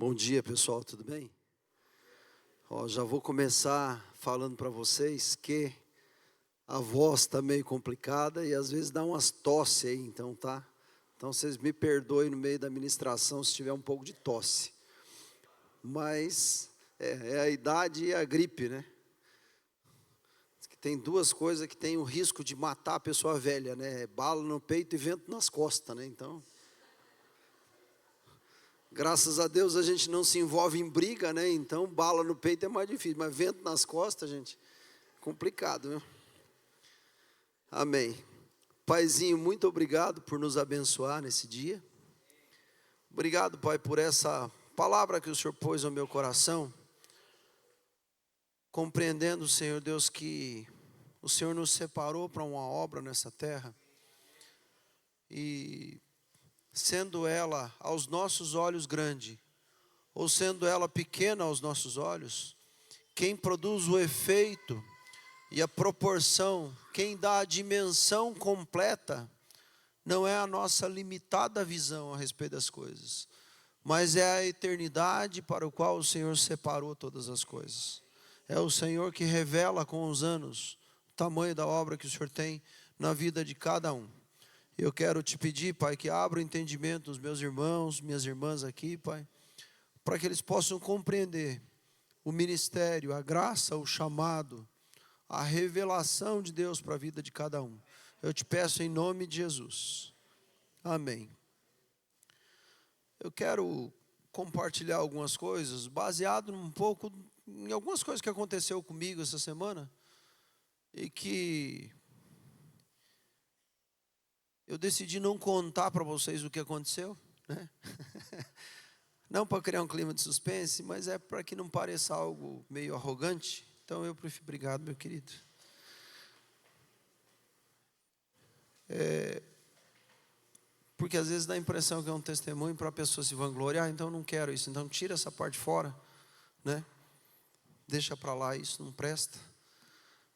Bom dia, pessoal, tudo bem? Já vou começar falando para vocês que a voz está meio complicada e às vezes dá umas tosse aí, então tá? Então vocês me perdoem no meio da ministração se tiver um pouco de tosse. Mas é a idade e a gripe, né? Tem duas coisas que tem o risco de matar a pessoa velha, né? Bala no peito e vento nas costas, né? Então, graças a Deus a gente não se envolve em briga, né? Então, bala no peito é mais difícil, mas vento nas costas, gente, complicado, viu? Amém. Paizinho, muito obrigado por nos abençoar nesse dia. Obrigado, Pai, por essa palavra que o Senhor pôs no meu coração. Compreendendo, Senhor Deus, que o Senhor nos separou para uma obra nessa terra. E sendo ela aos nossos olhos grande, ou sendo ela pequena aos nossos olhos, quem produz o efeito e a proporção, quem dá a dimensão completa, não é a nossa limitada visão a respeito das coisas, mas é a eternidade para o qual o Senhor separou todas as coisas. É o Senhor que revela com os anos o tamanho da obra que o Senhor tem na vida de cada um. Eu quero te pedir, Pai, que abra o entendimento dos meus irmãos, minhas irmãs aqui, Pai, para que eles possam compreender o ministério, a graça, o chamado, a revelação de Deus para a vida de cada um. Eu te peço em nome de Jesus. Amém. Eu quero compartilhar algumas coisas, baseado um pouco em algumas coisas que aconteceu comigo essa semana, e que eu decidi não contar para vocês o que aconteceu, né? Não para criar um clima de suspense, mas é para que não pareça algo meio arrogante. Então eu prefiro, obrigado, meu querido. Porque às vezes dá a impressão que é um testemunho para a pessoa se vangloriar, então eu não quero isso, então tira essa parte fora, né? Deixa para lá, isso não presta.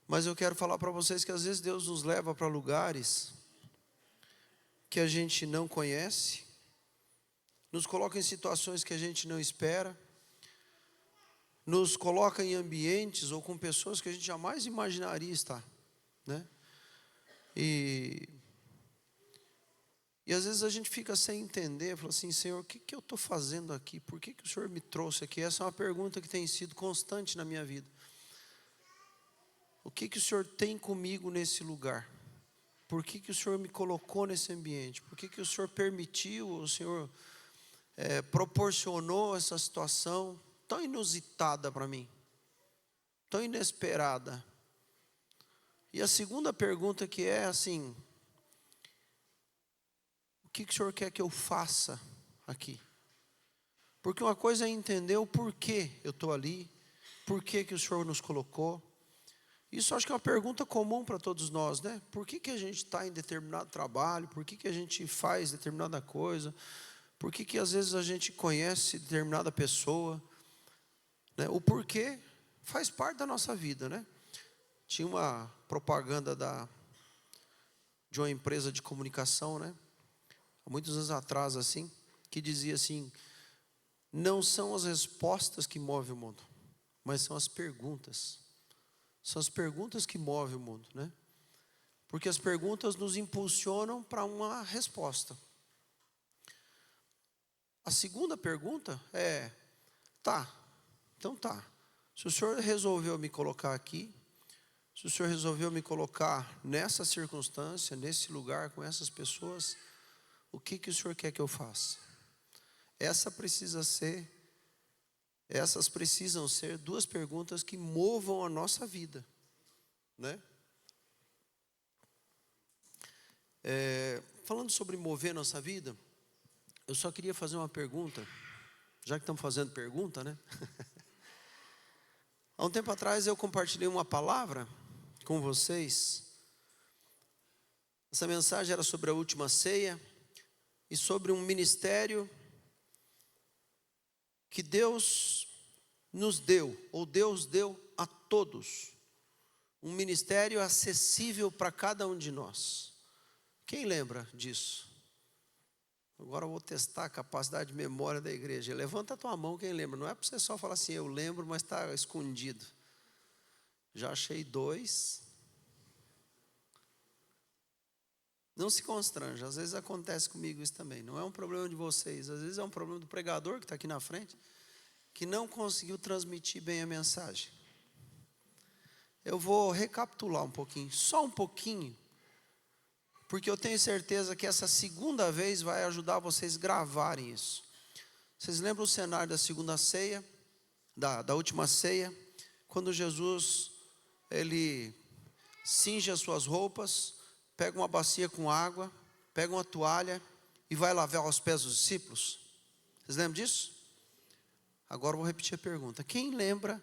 Mas eu quero falar para vocês que às vezes Deus nos leva para lugares que a gente não conhece, nos coloca em situações que a gente não espera, nos coloca em ambientes ou com pessoas que a gente jamais imaginaria estar, né? E às vezes a gente fica sem entender, fala assim, Senhor, o que eu estou fazendo aqui? Por que o Senhor me trouxe aqui? Essa é uma pergunta que tem sido constante na minha vida. O que o Senhor tem comigo nesse lugar? Por que o Senhor me colocou nesse ambiente? Por que o Senhor permitiu, o Senhor proporcionou essa situação tão inusitada para mim, tão inesperada? E a segunda pergunta que é assim, o que o Senhor quer que eu faça aqui? Porque uma coisa é entender o porquê eu estou ali, por que o Senhor nos colocou. Isso acho que é uma pergunta comum para todos nós, né? Por que a gente está em determinado trabalho? Por que a gente faz determinada coisa? Por que às vezes a gente conhece determinada pessoa, né? O porquê faz parte da nossa vida, né? Tinha uma propaganda de uma empresa de comunicação, né? Há muitos anos atrás, assim, que dizia assim, não são as respostas que movem o mundo, mas são as perguntas. São as perguntas que movem o mundo, né? Porque as perguntas nos impulsionam para uma resposta. A segunda pergunta é, então tá. Se o Senhor resolveu me colocar aqui, se o Senhor resolveu me colocar nessa circunstância, nesse lugar, com essas pessoas, o que o Senhor quer que eu faça? Essas precisam ser duas perguntas que movam a nossa vida, né? Falando sobre mover nossa vida, eu só queria fazer uma pergunta, já que estamos fazendo pergunta, né? Há um tempo atrás eu compartilhei uma palavra com vocês. Essa mensagem era sobre a última ceia e sobre um ministério que Deus nos deu, ou Deus deu a todos, um ministério acessível para cada um de nós. Quem lembra disso? Agora eu vou testar a capacidade de memória da igreja. Levanta a tua mão quem lembra. Não é para você só falar assim, eu lembro, mas está escondido. Já achei 2. Não se constranja, às vezes acontece comigo isso também. Não é um problema de vocês, às vezes é um problema do pregador que está aqui na frente, que não conseguiu transmitir bem a mensagem. Eu vou recapitular um pouquinho, só um pouquinho, porque eu tenho certeza que essa segunda vez vai ajudar vocês a gravarem isso. Vocês lembram o cenário da segunda ceia, da última ceia, quando Jesus, ele cinge as suas roupas, pega uma bacia com água, pega uma toalha e vai lavar os pés dos discípulos? Vocês lembram disso? Agora eu vou repetir a pergunta. Quem lembra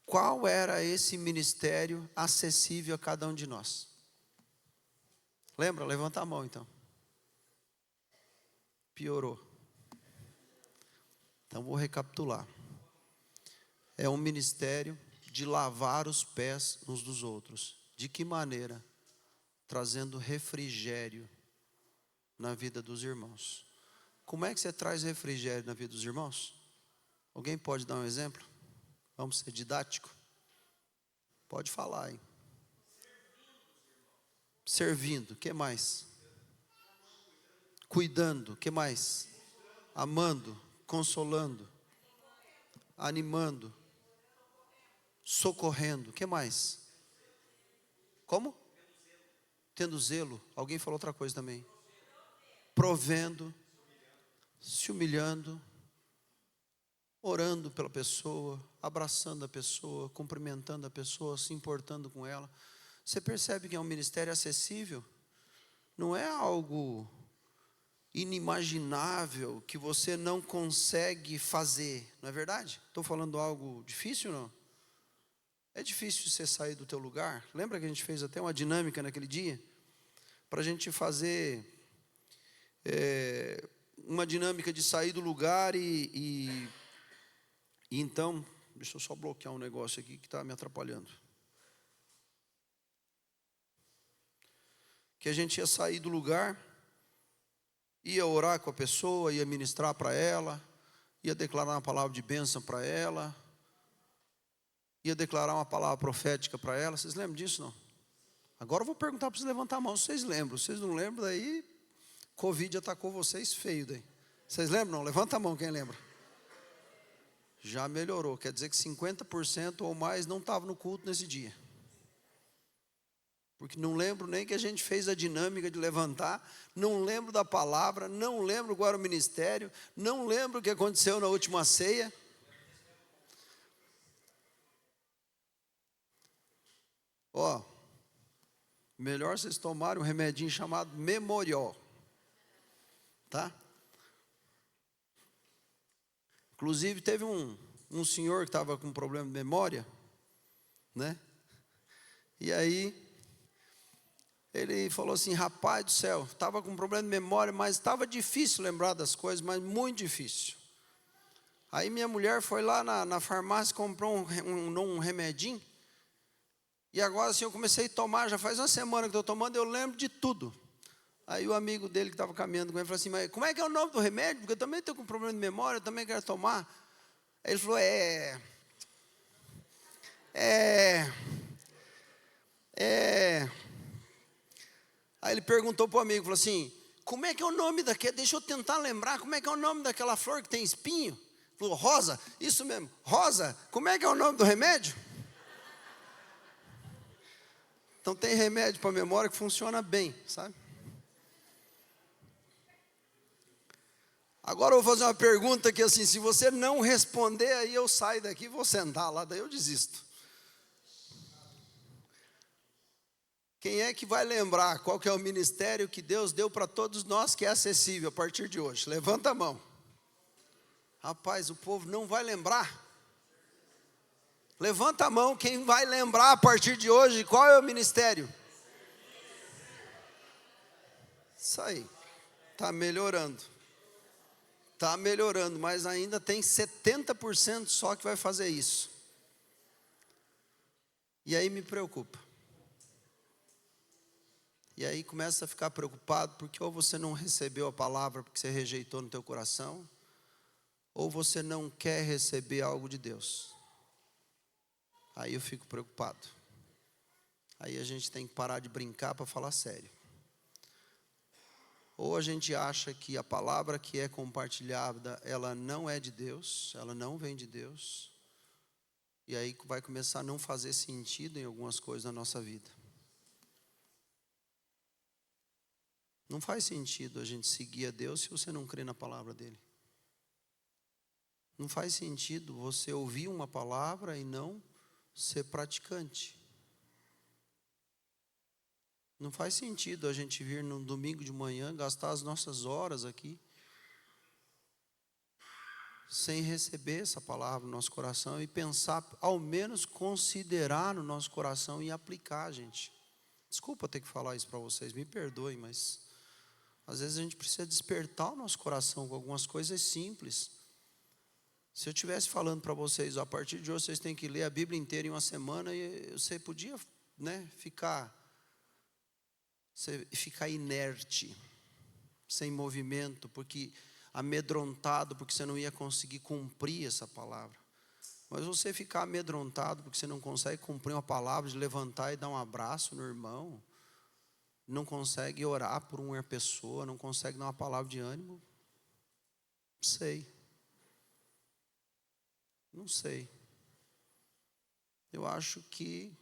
qual era esse ministério acessível a cada um de nós? Lembra? Levanta a mão então. Piorou. Então vou recapitular. É um ministério de lavar os pés uns dos outros. De que maneira? Trazendo refrigério na vida dos irmãos. Como é que você traz refrigério na vida dos irmãos? Alguém pode dar um exemplo? Vamos ser didático? Pode falar, hein? Servindo, o que mais? Cuidando, o que mais? Amando, consolando, animando, socorrendo, o que mais? Como? Tendo zelo. Alguém falou outra coisa também. Provendo, se humilhando, orando pela pessoa, abraçando a pessoa, cumprimentando a pessoa, se importando com ela. Você percebe que é um ministério acessível? Não é algo inimaginável que você não consegue fazer, não é verdade? Estou falando algo difícil ou não? É difícil você sair do teu lugar. Lembra que a gente fez até uma dinâmica naquele dia? Para a gente fazer uma dinâmica de sair do lugar e então, deixa eu só bloquear um negócio aqui que está me atrapalhando. Que a gente ia sair do lugar, ia orar com a pessoa, ia ministrar para ela, ia declarar uma palavra de bênção para ela, ia declarar uma palavra profética para ela. Vocês lembram disso, não? Agora eu vou perguntar para vocês levantar a mão, se vocês lembram. Se vocês não lembram, daí Covid atacou vocês feio daí. Vocês lembram, não? Levanta a mão quem lembra. Já melhorou, quer dizer que 50% ou mais não estava no culto nesse dia. Porque não lembro nem que a gente fez a dinâmica de levantar, não lembro da palavra, não lembro qual era o ministério, não lembro o que aconteceu na última ceia. Ó, melhor vocês tomarem um remedinho chamado Memorial, tá? Inclusive teve um senhor que estava com problema de memória, né? E aí ele falou assim, rapaz do céu, estava com problema de memória, mas estava difícil lembrar das coisas, mas muito difícil. Aí minha mulher foi lá na farmácia, comprou um remedinho, e agora assim eu comecei a tomar, já faz uma semana que estou tomando, eu lembro de tudo. Aí o amigo dele que estava caminhando com ele falou assim, mas como é que é o nome do remédio? Porque eu também estou com problema de memória, eu também quero tomar. Aí ele falou, Aí ele perguntou para o amigo, falou assim, como é que é o nome daquele, deixa eu tentar lembrar, como é que é o nome daquela flor que tem espinho? Ele falou, rosa, isso mesmo, rosa, como é que é o nome do remédio? Então tem remédio para memória que funciona bem, sabe? Agora eu vou fazer uma pergunta que assim, se você não responder, aí eu saio daqui e vou sentar lá, daí eu desisto. Quem é que vai lembrar qual que é o ministério que Deus deu para todos nós que é acessível a partir de hoje? Levanta a mão. Rapaz, o povo não vai lembrar. Levanta a mão quem vai lembrar a partir de hoje qual é o ministério. Isso aí, está melhorando. Está melhorando, mas ainda tem 70% só que vai fazer isso. E aí me preocupa. E aí começa a ficar preocupado porque ou você não recebeu a palavra porque você rejeitou no teu coração, ou você não quer receber algo de Deus. Aí eu fico preocupado. Aí a gente tem que parar de brincar para falar sério. Ou a gente acha que a palavra que é compartilhada, ela não é de Deus, ela não vem de Deus. E aí vai começar a não fazer sentido em algumas coisas na nossa vida. Não faz sentido a gente seguir a Deus se você não crê na palavra dele. Não faz sentido você ouvir uma palavra e não ser praticante. Não faz sentido a gente vir no domingo de manhã, gastar as nossas horas aqui, sem receber essa palavra no nosso coração e pensar, ao menos considerar no nosso coração e aplicar, gente. Desculpa ter que falar isso para vocês, me perdoem, mas às vezes a gente precisa despertar o nosso coração com algumas coisas simples. Se eu estivesse falando para vocês, a partir de hoje vocês têm que ler a Bíblia inteira em uma semana, e você podia, ficar inerte, sem movimento, porque amedrontado, porque você não ia conseguir cumprir essa palavra. Mas você ficar amedrontado porque você não consegue cumprir uma palavra de levantar e dar um abraço no irmão, não consegue orar por uma pessoa, não consegue dar uma palavra de ânimo, não sei. Eu acho que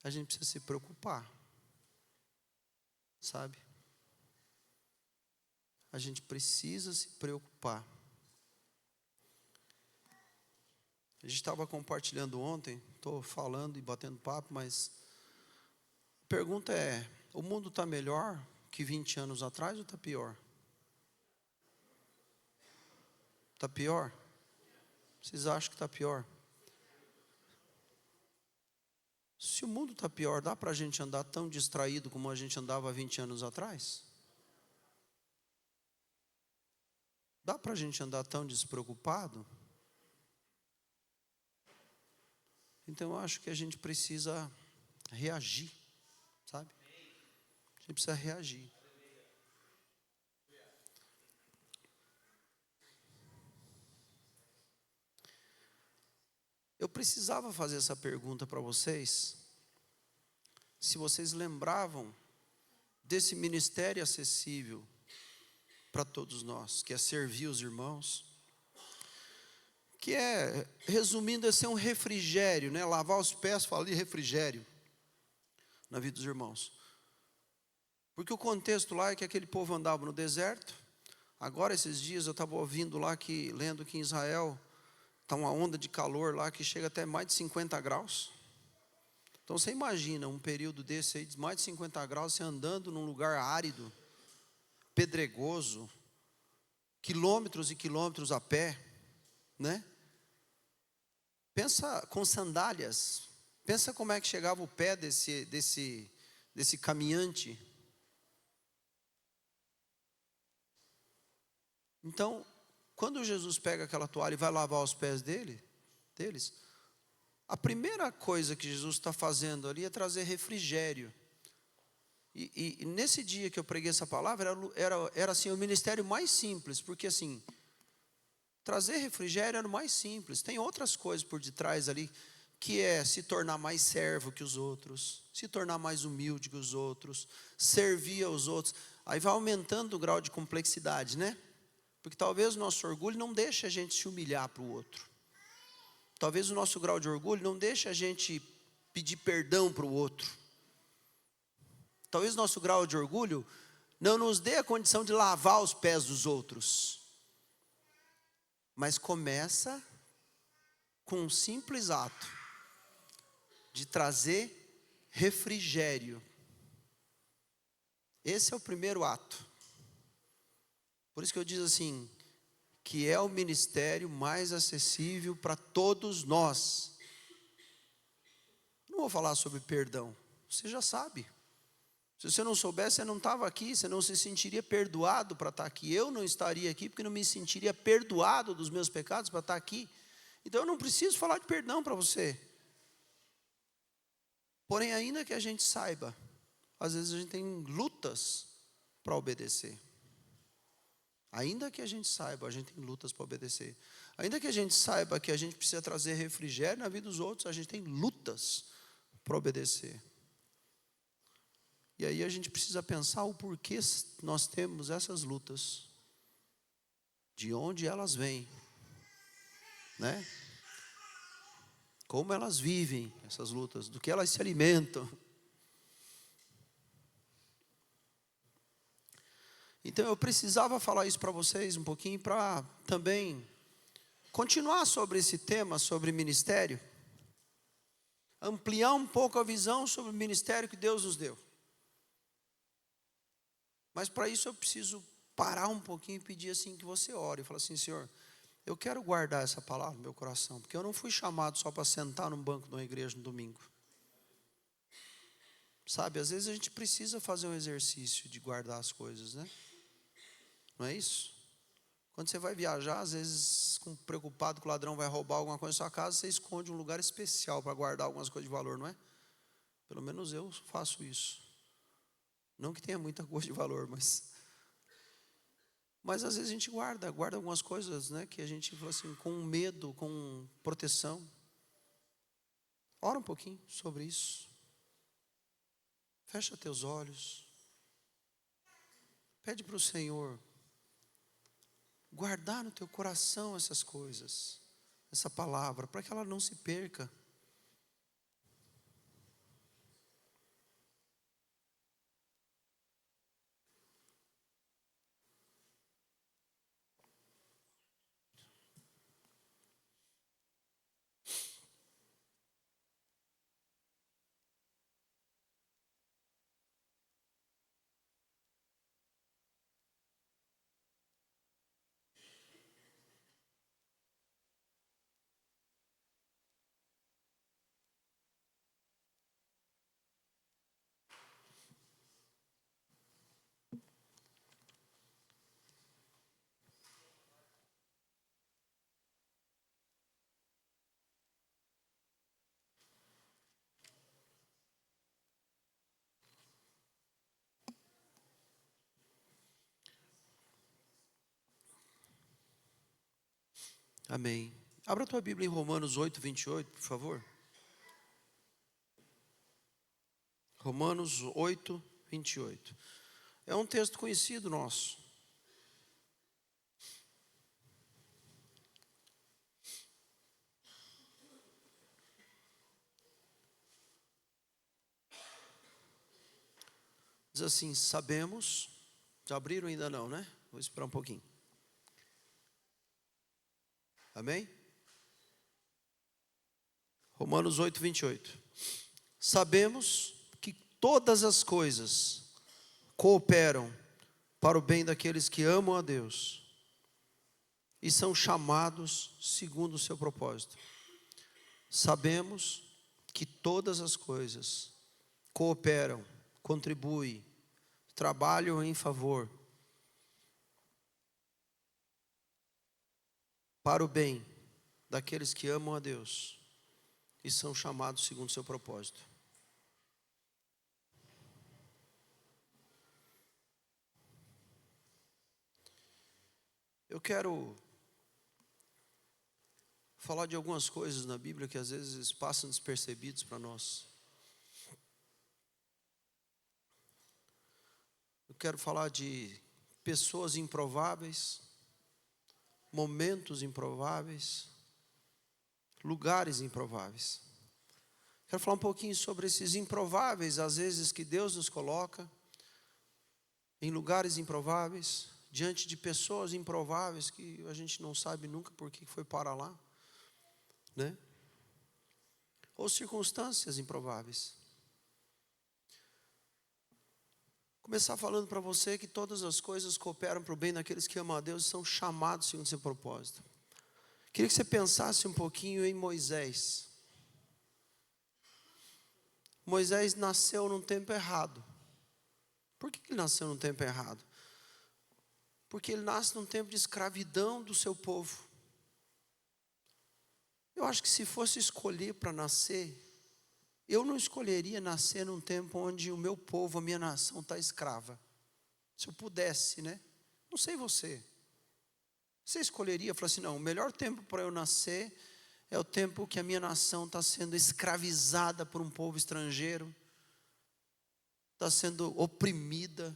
a gente precisa se preocupar, sabe? A gente precisa se preocupar. A gente estava compartilhando ontem, estou falando e batendo papo, mas a pergunta é, o mundo está melhor que 20 anos atrás ou está pior? Está pior? Vocês acham que está pior? Se o mundo está pior, dá para a gente andar tão distraído como a gente andava há 20 anos atrás? Dá para a gente andar tão despreocupado? Então eu acho que a gente precisa reagir, sabe? A gente precisa reagir. Eu precisava fazer essa pergunta para vocês, se vocês lembravam desse ministério acessível para todos nós, que é servir os irmãos, que é, resumindo, é ser um refrigério, lavar os pés, fala de refrigério na vida dos irmãos. Porque o contexto lá é que aquele povo andava no deserto. Agora esses dias eu estava ouvindo lá, lendo que em Israel está uma onda de calor lá que chega até mais de 50 graus. Então você imagina um período desse aí de mais de 50 graus, você andando num lugar árido, pedregoso, quilômetros e quilômetros a pé, Pensa com sandálias, pensa como é que chegava o pé desse caminhante. Então, quando Jesus pega aquela toalha e vai lavar os pés deles, a primeira coisa que Jesus está fazendo ali é trazer refrigério. E nesse dia que eu preguei essa palavra, era assim, o ministério mais simples, porque assim, trazer refrigério era o mais simples. Tem outras coisas por detrás ali, que é se tornar mais servo que os outros, se tornar mais humilde que os outros, servir aos outros. Aí vai aumentando o grau de complexidade, Porque talvez o nosso orgulho não deixe a gente se humilhar para o outro. Talvez o nosso grau de orgulho não deixe a gente pedir perdão para o outro. Talvez o nosso grau de orgulho não nos dê a condição de lavar os pés dos outros. Mas começa com um simples ato de trazer refrigério. Esse é o primeiro ato. Por isso que eu digo assim, que é o ministério mais acessível para todos nós. Não vou falar sobre perdão, você já sabe. Se você não soubesse, você não estava aqui, você não se sentiria perdoado para estar aqui. Eu não estaria aqui porque não me sentiria perdoado dos meus pecados para estar aqui. Então eu não preciso falar de perdão para você. Porém, ainda que a gente saiba, às vezes a gente tem lutas para obedecer. Ainda que a gente saiba, a gente tem lutas para obedecer. Ainda que a gente saiba que a gente precisa trazer refrigério na vida dos outros, a gente tem lutas para obedecer. E aí a gente precisa pensar o porquê nós temos essas lutas. De onde elas vêm, né? Como elas vivem essas lutas, do que elas se alimentam. Então eu precisava falar isso para vocês um pouquinho, para também continuar sobre esse tema, sobre ministério. Ampliar um pouco a visão sobre o ministério que Deus nos deu. Mas para isso eu preciso parar um pouquinho e pedir assim que você ore. E falar assim: Senhor, eu quero guardar essa palavra no meu coração, porque eu não fui chamado só para sentar num banco de uma igreja no domingo. Sabe, às vezes a gente precisa fazer um exercício de guardar as coisas, né? Não é isso? Quando você vai viajar, às vezes, preocupado que o ladrão vai roubar alguma coisa na sua casa, você esconde um lugar especial para guardar algumas coisas de valor, não é? Pelo menos eu faço isso. Não que tenha muita coisa de valor, mas às vezes a gente guarda algumas coisas, né, que a gente fala assim, com medo, com proteção. Ora um pouquinho sobre isso. Fecha teus olhos. Pede para o Senhor guardar no teu coração essas coisas, essa palavra, para que ela não se perca. Amém. Abra a tua Bíblia em Romanos 8, 28, por favor. Romanos 8, 28. É um texto conhecido nosso. Diz assim: sabemos. Já abriram ainda não, né? Vou esperar um pouquinho. Amém? Romanos 8, 28. Sabemos que todas as coisas cooperam para o bem daqueles que amam a Deus e são chamados segundo o seu propósito. Sabemos que todas as coisas cooperam, contribuem, trabalham em favor para o bem daqueles que amam a Deus e são chamados segundo o seu propósito. Eu quero falar de algumas coisas na Bíblia que às vezes passam despercebidos para nós. Eu quero falar de pessoas improváveis, momentos improváveis, lugares improváveis. Quero falar um pouquinho sobre esses improváveis, às vezes, que Deus nos coloca em lugares improváveis, diante de pessoas improváveis que a gente não sabe nunca por que foi para lá, né? Ou circunstâncias improváveis. Começar falando para você que todas as coisas cooperam para o bem daqueles que amam a Deus e são chamados segundo o seu propósito. Queria que você pensasse um pouquinho em Moisés. Moisés nasceu num tempo errado. Por que ele nasceu num tempo errado? Porque ele nasce num tempo de escravidão do seu povo. Eu acho que se fosse escolher para nascer, eu não escolheria nascer num tempo onde o meu povo, a minha nação está escrava. Se eu pudesse, né? Não sei você. Você escolheria, falar assim, não, o melhor tempo para eu nascer é o tempo que a minha nação está sendo escravizada por um povo estrangeiro, está sendo oprimida,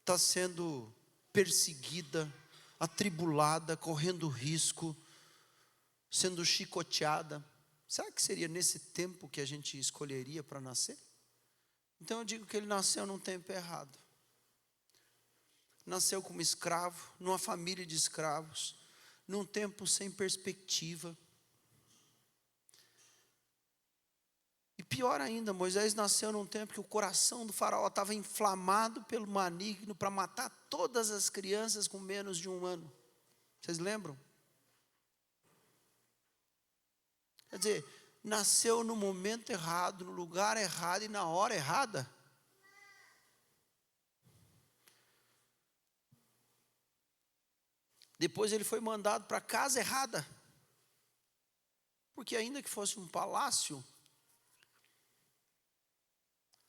está sendo perseguida, atribulada, correndo risco, sendo chicoteada. Será que seria nesse tempo que a gente escolheria para nascer? Então eu digo que ele nasceu num tempo errado. Nasceu como escravo, numa família de escravos, num tempo sem perspectiva. E pior ainda, Moisés nasceu num tempo que o coração do faraó estava inflamado pelo maligno para matar todas as crianças com menos de 1 ano. Vocês lembram? Quer dizer, nasceu no momento errado, no lugar errado e na hora errada. Depois ele foi mandado para a casa errada. Porque ainda que fosse um palácio,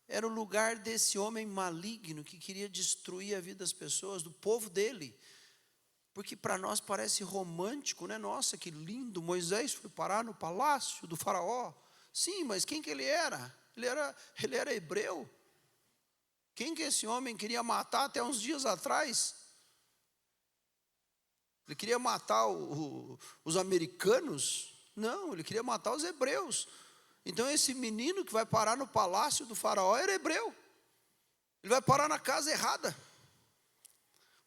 era o lugar desse homem maligno que queria destruir a vida das pessoas, do povo dele. Porque para nós parece romântico, né? Nossa, que lindo, Moisés foi parar no palácio do faraó. Sim, mas quem que ele era? Ele era hebreu. Quem que esse homem queria matar até uns dias atrás? Ele queria matar os americanos? Não, ele queria matar os hebreus. Então esse menino que vai parar no palácio do faraó era hebreu. Ele vai parar na casa errada.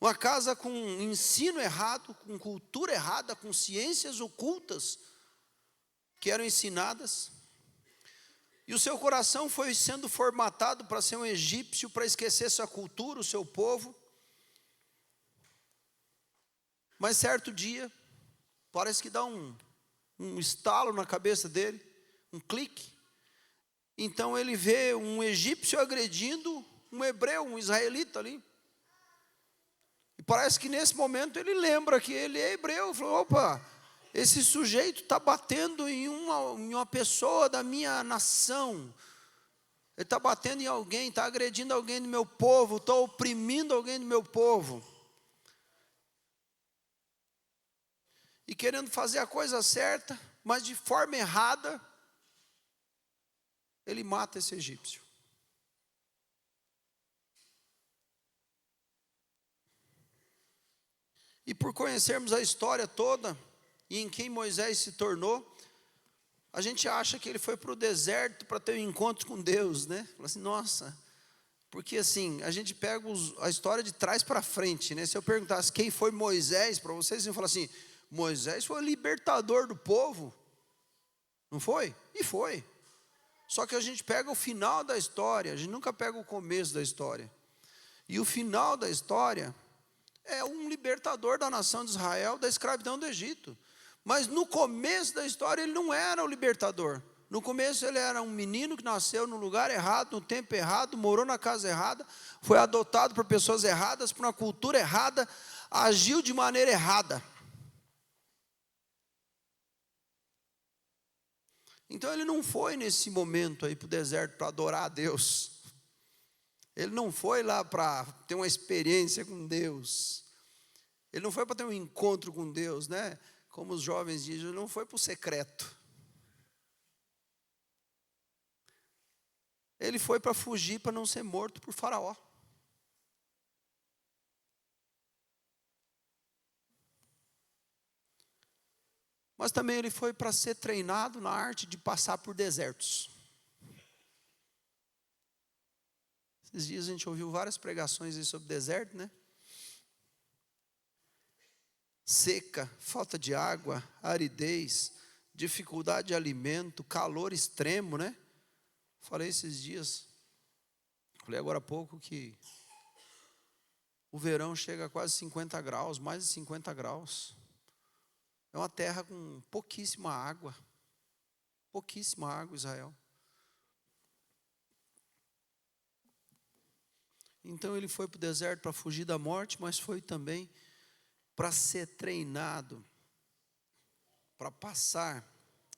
Uma casa com ensino errado, com cultura errada, com ciências ocultas que eram ensinadas. E o seu coração foi sendo formatado para ser um egípcio, para esquecer sua cultura, o seu povo. Mas certo dia, parece que dá um estalo na cabeça dele, um clique. Então ele vê um egípcio agredindo um hebreu, um israelita ali. E parece que nesse momento ele lembra que ele é hebreu. Falou, opa, esse sujeito está batendo em uma pessoa da minha nação. Ele está batendo em alguém, está agredindo alguém do meu povo, está oprimindo alguém do meu povo. E querendo fazer a coisa certa, mas de forma errada, ele mata esse egípcio. E por conhecermos a história toda, e em quem Moisés se tornou, a gente acha que ele foi para o deserto para ter um encontro com Deus, né? Fala assim, nossa, porque assim, a gente pega a história de trás para frente, né? Se eu perguntasse quem foi Moisés para vocês, iam falar assim, Moisés foi o libertador do povo, não foi? E foi. Só que a gente pega o final da história, a gente nunca pega o começo da história. E o final da história é um libertador da nação de Israel da escravidão do Egito. Mas no começo da história ele não era o libertador. No começo ele era um menino que nasceu no lugar errado, no tempo errado, morou na casa errada, foi adotado por pessoas erradas, por uma cultura errada, agiu de maneira errada. Então ele não foi nesse momento aí para o deserto para adorar a Deus. Ele não foi lá para ter uma experiência com Deus. Ele não foi para ter um encontro com Deus, né? Como os jovens dizem, ele não foi para o secreto. Ele foi para fugir, para não ser morto por Faraó. Mas também ele foi para ser treinado na arte de passar por desertos. Esses dias a gente ouviu várias pregações aí sobre deserto, né? Seca, falta de água, aridez, dificuldade de alimento, calor extremo, né? Falei esses dias, falei agora há pouco que o verão chega a quase 50 graus, mais de 50 graus. É uma terra com pouquíssima água, Israel. Então ele foi para o deserto para fugir da morte, mas foi também para ser treinado, para passar,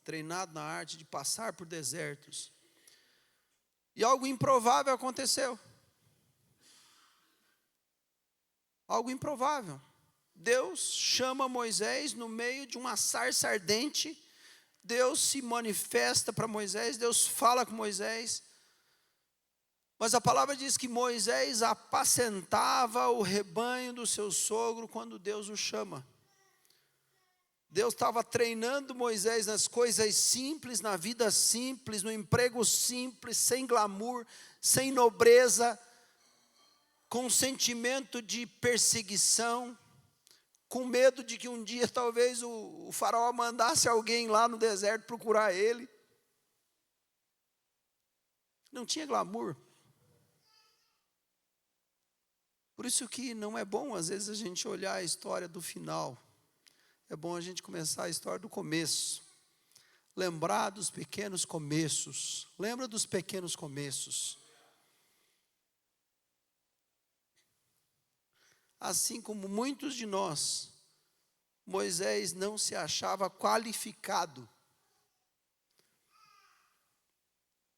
treinado na arte de passar por desertos. E algo improvável aconteceu. Algo improvável. Deus chama Moisés no meio de uma sarça ardente. Deus se manifesta para Moisés, Deus fala com Moisés. Mas a palavra diz que Moisés apacentava o rebanho do seu sogro quando Deus o chama. Deus estava treinando Moisés nas coisas simples, na vida simples, no emprego simples, sem glamour, sem nobreza, com sentimento de perseguição, com medo de que um dia talvez o faraó mandasse alguém lá no deserto procurar ele. Não tinha glamour. Por isso que não é bom às vezes a gente olhar a história do final. É bom a gente começar a história do começo. Lembrar dos pequenos começos. Lembra dos pequenos começos. Assim como muitos de nós, Moisés não se achava qualificado.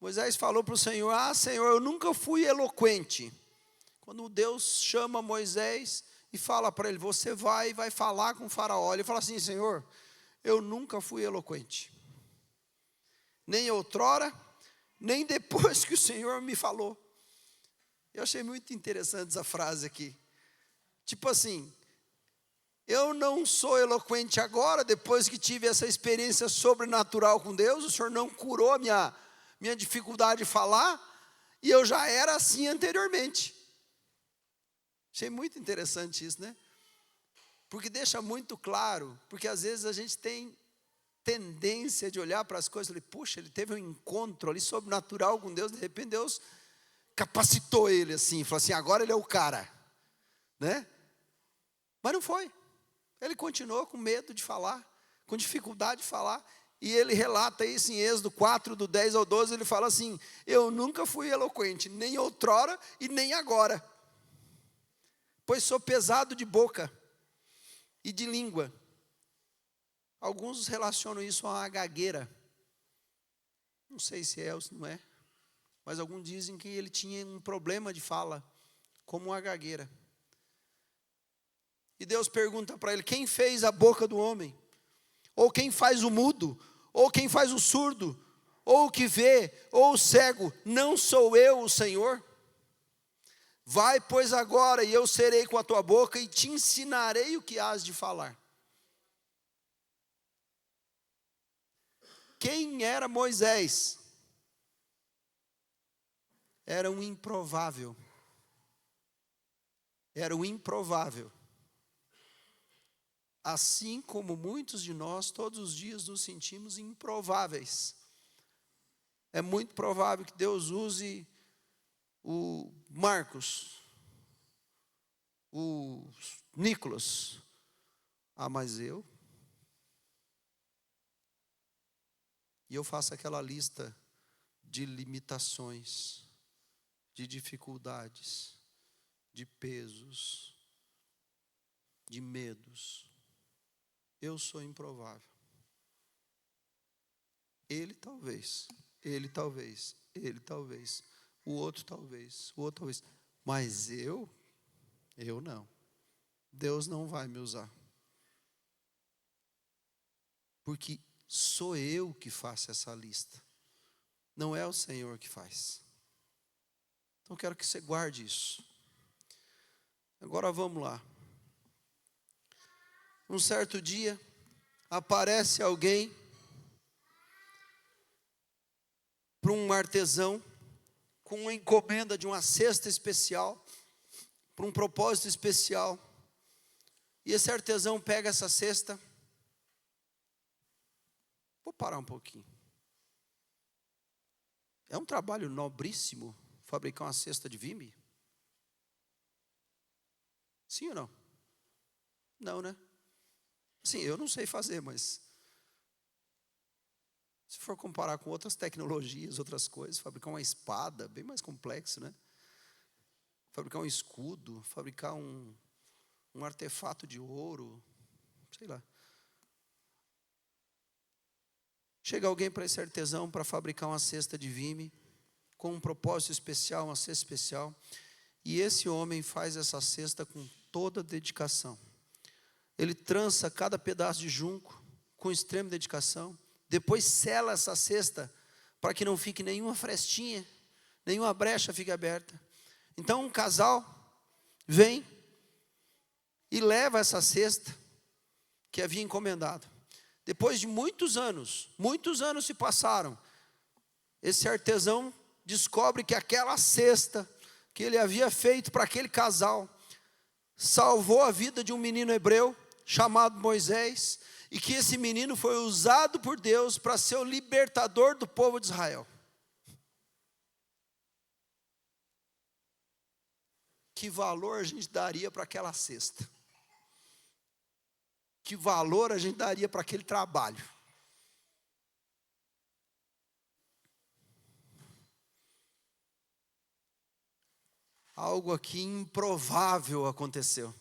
Moisés falou para o Senhor: Senhor, eu nunca fui eloquente. Quando Deus chama Moisés e fala para ele: você vai falar com o faraó. Ele fala assim: Senhor, eu nunca fui eloquente. Nem outrora, nem depois que o Senhor me falou. Eu achei muito interessante essa frase aqui. Tipo assim, eu não sou eloquente agora, depois que tive essa experiência sobrenatural com Deus, o Senhor não curou a minha dificuldade de falar, e eu já era assim anteriormente. Achei muito interessante isso, né? Porque deixa muito claro, porque às vezes a gente tem tendência de olhar para as coisas e falar: puxa, ele teve um encontro ali sobrenatural com Deus, de repente Deus capacitou ele assim, falou assim: agora ele é o cara, né? Mas não foi. Ele continuou com medo de falar, com dificuldade de falar. E ele relata isso em Êxodo 4, do 10 ao 12, ele fala assim: eu nunca fui eloquente, nem outrora e nem agora, pois sou pesado de boca e de língua. Alguns relacionam isso a uma gagueira. Não sei se é ou se não é, mas alguns dizem que ele tinha um problema de fala, como uma gagueira. E Deus pergunta para ele: quem fez a boca do homem? Ou quem faz o mudo? Ou quem faz o surdo? Ou o que vê? Ou o cego? Não sou eu o Senhor? Vai, pois, agora, e eu serei com a tua boca e te ensinarei o que hás de falar. Quem era Moisés? Era um improvável. Era um improvável. Assim como muitos de nós, todos os dias nos sentimos improváveis. É muito provável que Deus use o Marcos, o Nicolas. Mas eu? E eu faço aquela lista de limitações, de dificuldades, de pesos, de medos. Eu sou improvável. Ele talvez, ele talvez, ele talvez, o outro talvez, o outro talvez. Mas eu não. Deus não vai me usar. Porque sou eu que faço essa lista. Não é o Senhor que faz. Então quero que você guarde isso. Agora vamos lá. Um certo dia, aparece alguém para um artesão com uma encomenda de uma cesta especial, para um propósito especial. E esse artesão pega essa cesta. Vou parar um pouquinho. É um trabalho nobríssimo fabricar uma cesta de vime? Sim ou não? Não, né? Sim, eu não sei fazer, mas se for comparar com outras tecnologias, outras coisas, fabricar uma espada, bem mais complexo, né? Fabricar um escudo, fabricar um artefato de ouro, sei lá. Chega alguém para esse artesão para fabricar uma cesta de vime. com um propósito especial, uma cesta especial. E esse homem faz essa cesta com toda dedicação. Ele trança cada pedaço de junco com extrema dedicação. Depois sela essa cesta para que não fique nenhuma frestinha, nenhuma brecha fique aberta. Então um casal vem e leva essa cesta que havia encomendado. Depois de muitos anos se passaram, esse artesão descobre que aquela cesta que ele havia feito para aquele casal salvou a vida de um menino hebreu chamado Moisés, e que esse menino foi usado por Deus para ser o libertador do povo de Israel. Que valor a gente daria para aquela cesta? Que valor a gente daria para aquele trabalho? Algo aqui improvável aconteceu.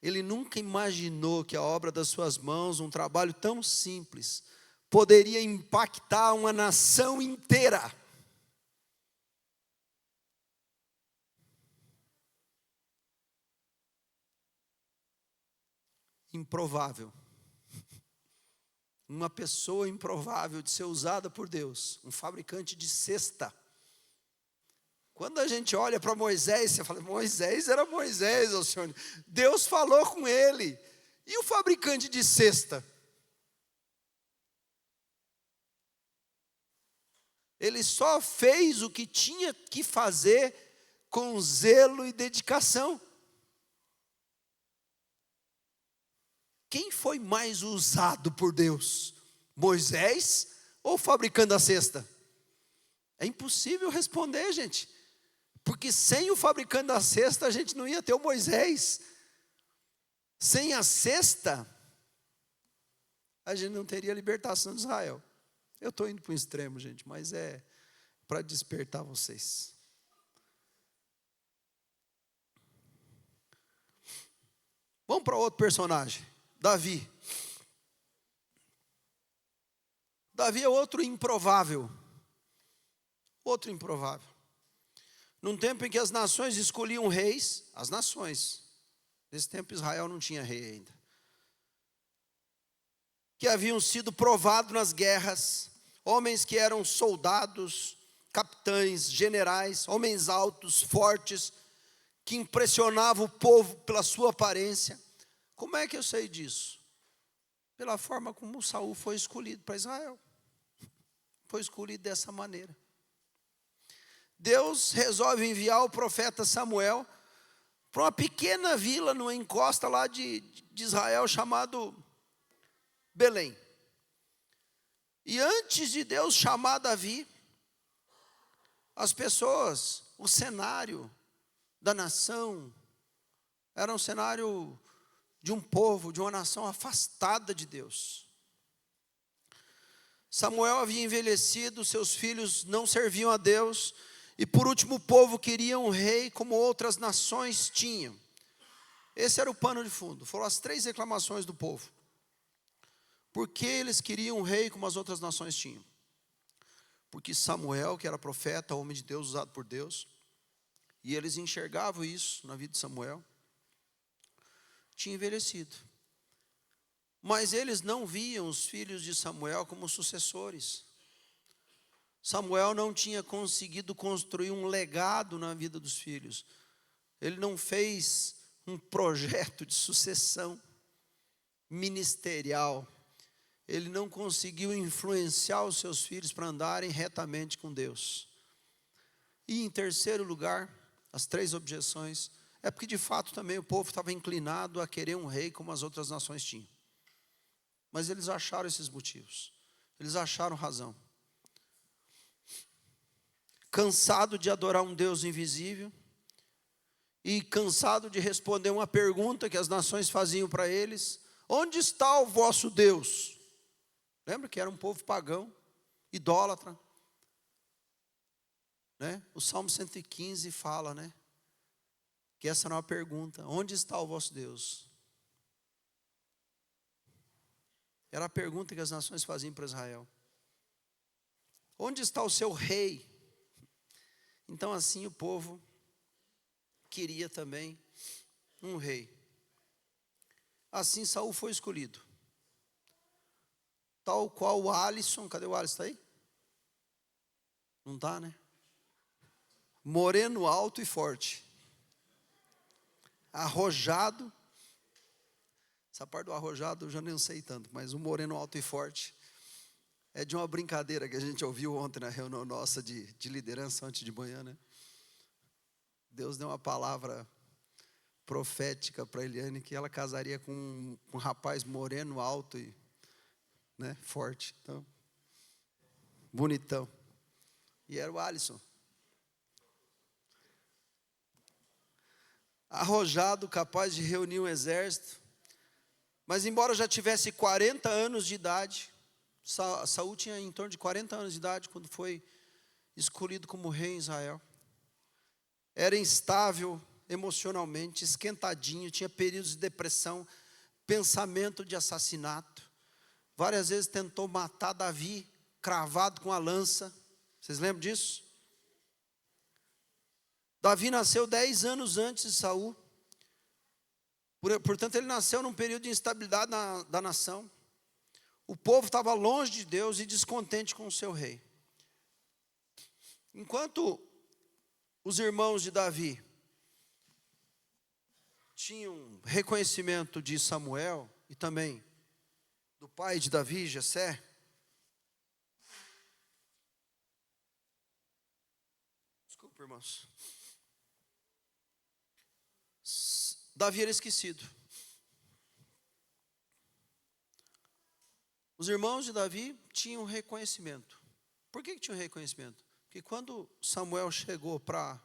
Ele nunca imaginou que a obra das suas mãos, um trabalho tão simples, poderia impactar uma nação inteira. Improvável. Uma pessoa improvável de ser usada por Deus, um fabricante de cesta. Quando a gente olha para Moisés, você fala, Moisés era Moisés, Alcione. Deus falou com ele. E o fabricante de cesta? Ele só fez o que tinha que fazer com zelo e dedicação. Quem foi mais usado por Deus? Moisés ou fabricando a cesta? É impossível responder, gente. Porque sem o fabricante da cesta, a gente não ia ter o Moisés. Sem a cesta, a gente não teria a libertação de Israel. Eu estou indo para um extremo, gente, mas é para despertar vocês. Vamos para outro personagem, Davi. Davi é outro improvável. Outro improvável. Num tempo em que as nações escolhiam reis, as nações, nesse tempo Israel não tinha rei ainda, que haviam sido provados nas guerras, homens que eram soldados, capitães, generais, homens altos, fortes, que impressionavam o povo pela sua aparência. Como é que eu sei disso? Pela forma como Saul foi escolhido para Israel. Foi escolhido dessa maneira. Deus resolve enviar o profeta Samuel para uma pequena vila numa encosta lá de Israel chamado Belém. E antes de Deus chamar Davi, as pessoas, o cenário da nação, era um cenário de um povo, de uma nação afastada de Deus. Samuel havia envelhecido, seus filhos não serviam a Deus, e por último o povo queria um rei como outras nações tinham. Esse era o pano de fundo, foram as 3 reclamações do povo. Por que eles queriam um rei como as outras nações tinham? Porque Samuel, que era profeta, homem de Deus, usado por Deus, e eles enxergavam isso na vida de Samuel, tinha envelhecido. Mas eles não viam os filhos de Samuel como sucessores. Samuel não tinha conseguido construir um legado na vida dos filhos. Ele não fez um projeto de sucessão ministerial. Ele não conseguiu influenciar os seus filhos para andarem retamente com Deus. E em terceiro lugar, as 3 objeções, é porque de fato também o povo estava inclinado a querer um rei como as outras nações tinham. Mas eles acharam esses motivos. Eles acharam razão. Cansado de adorar um Deus invisível e cansado de responder uma pergunta que as nações faziam para eles: onde está o vosso Deus? Lembra que era um povo pagão, idólatra, né? O Salmo 115 fala, né, que essa não é uma pergunta: onde está o vosso Deus? Era a pergunta que as nações faziam para Israel. Onde está o seu rei? Então assim o povo queria também um rei. Assim Saul foi escolhido. Tal qual o Alisson, cadê o Alisson? Está aí? Não está, né? Moreno, alto e forte. Arrojado. Essa parte do arrojado eu já nem sei tanto, mas o moreno, alto e forte é de uma brincadeira que a gente ouviu ontem na reunião nossa de liderança, antes de manhã, né? Deus deu uma palavra profética para Eliane que ela casaria com um rapaz moreno, alto e, né, forte. Então, bonitão. E era o Alisson. Arrojado, capaz de reunir um exército. Mas embora já tivesse 40 anos de idade, Saul tinha em torno de 40 anos de idade quando foi escolhido como rei em Israel. Era instável emocionalmente, esquentadinho, tinha períodos de depressão, pensamento de assassinato. Várias vezes tentou matar Davi, cravado com a lança. Vocês lembram disso? Davi nasceu 10 anos antes de Saul. Portanto, ele nasceu num período de instabilidade da nação. O povo estava longe de Deus e descontente com o seu rei. Enquanto os irmãos de Davi tinham reconhecimento de Samuel e também do pai de Davi, Jessé, desculpa, irmãos, Davi era esquecido. Os irmãos de Davi tinham reconhecimento. Por que tinham reconhecimento? Porque quando Samuel chegou para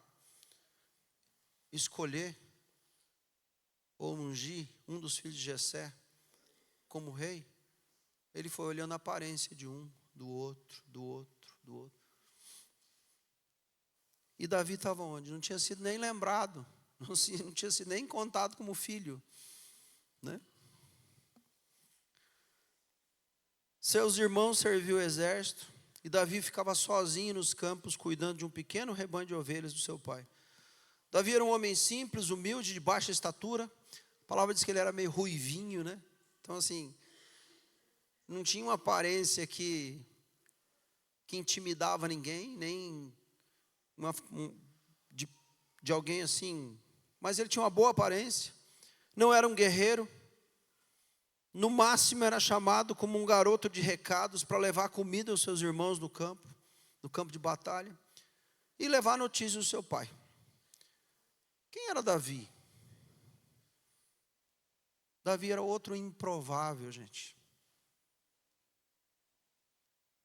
escolher ou ungir um dos filhos de Jessé como rei, ele foi olhando a aparência de um, do outro, do outro, do outro. E Davi estava onde? Não tinha sido nem lembrado, não tinha sido nem contado como filho, né? Seus irmãos serviam o exército e Davi ficava sozinho nos campos, cuidando de um pequeno rebanho de ovelhas do seu pai. Davi era um homem simples, humilde, de baixa estatura. A palavra diz que ele era meio ruivinho, né? Então assim, não tinha uma aparência que intimidava ninguém, nem de alguém assim. Mas ele tinha uma boa aparência, não era um guerreiro. No máximo era chamado como um garoto de recados para levar comida aos seus irmãos no campo de batalha, e levar notícias do seu pai. Quem era Davi? Davi era outro improvável, gente.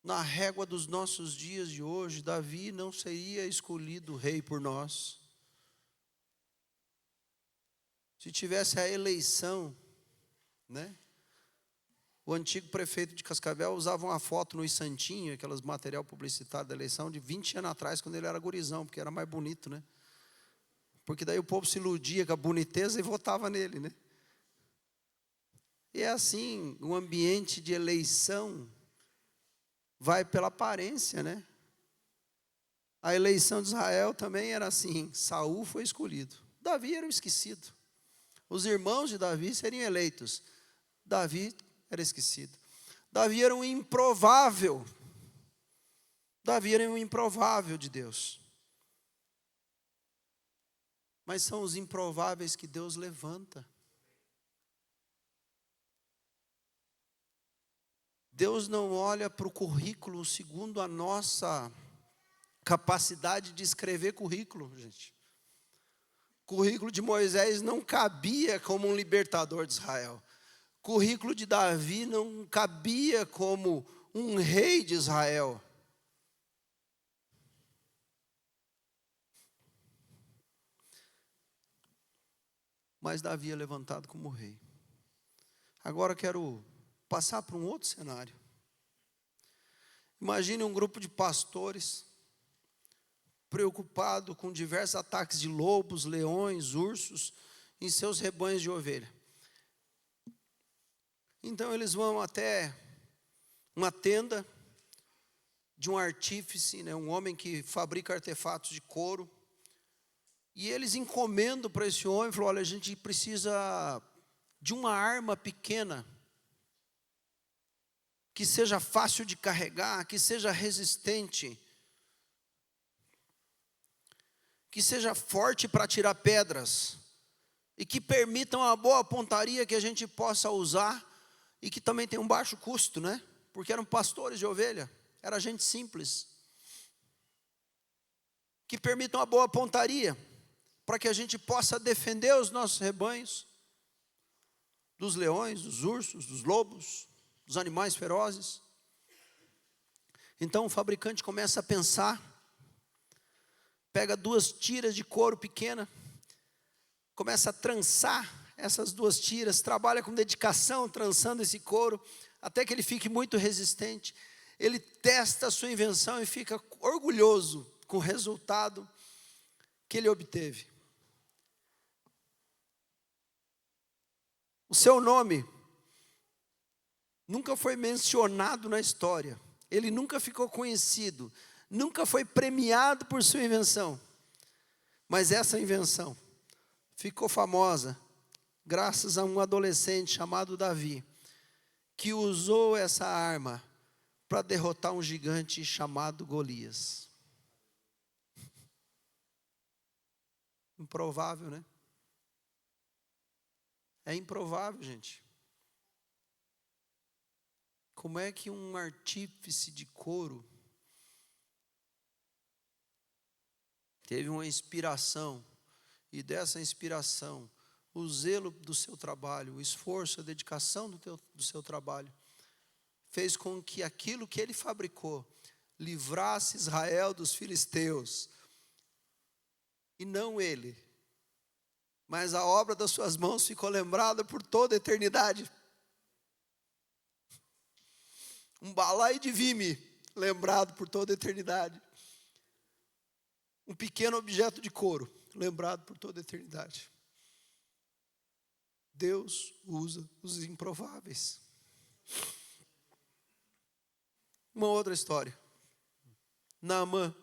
Na régua dos nossos dias de hoje, Davi não seria escolhido rei por nós. Se tivesse a eleição, né? O antigo prefeito de Cascavel usava uma foto no Santinho, aquelas material publicitário da eleição, de 20 anos atrás, quando ele era gurizão, porque era mais bonito, né? Porque daí o povo se iludia com a boniteza e votava nele, né? E é assim, o ambiente de eleição vai pela aparência, né? A eleição de Israel também era assim, Saul foi escolhido. Davi era o esquecido. Os irmãos de Davi seriam eleitos. Davi era esquecido. Davi era um improvável. Davi era um improvável de Deus. Mas são os improváveis que Deus levanta. Deus não olha para o currículo segundo a nossa capacidade de escrever currículo, gente. O currículo de Moisés não cabia como um libertador de Israel. O currículo de Davi não cabia como um rei de Israel. Mas Davi é levantado como rei. Agora quero passar para um outro cenário. Imagine um grupo de pastores preocupado com diversos ataques de lobos, leões, ursos em seus rebanhos de ovelha. Então eles vão até uma tenda de um artífice, né, um homem que fabrica artefatos de couro. E eles encomendam para esse homem, falou: olha, a gente precisa de uma arma pequena, que seja fácil de carregar, que seja resistente, que seja forte para tirar pedras, e que permita uma boa pontaria que a gente possa usar, e que também tem um baixo custo, né? Porque eram pastores de ovelha, era gente simples. Que permita uma boa pontaria, para que a gente possa defender os nossos rebanhos dos leões, dos ursos, dos lobos, dos animais ferozes. Então o fabricante começa a pensar, pega 2 tiras de couro pequena, começa a trançar essas 2 tiras, trabalha com dedicação, trançando esse couro, até que ele fique muito resistente. Ele testa a sua invenção e fica orgulhoso com o resultado que ele obteve. O seu nome nunca foi mencionado na história, ele nunca ficou conhecido, nunca foi premiado por sua invenção, mas essa invenção ficou famosa graças a um adolescente chamado Davi, que usou essa arma para derrotar um gigante chamado Golias. Improvável, né? É improvável, gente. Como é que um artífice de couro teve uma inspiração, e dessa inspiração, o zelo do seu trabalho, o esforço, a dedicação do seu trabalho, fez com que aquilo que ele fabricou livrasse Israel dos filisteus, e não ele, mas a obra das suas mãos ficou lembrada por toda a eternidade. Um balaio de vime, lembrado por toda a eternidade. Um pequeno objeto de couro, lembrado por toda a eternidade. Deus usa os improváveis. Uma outra história. Naamã.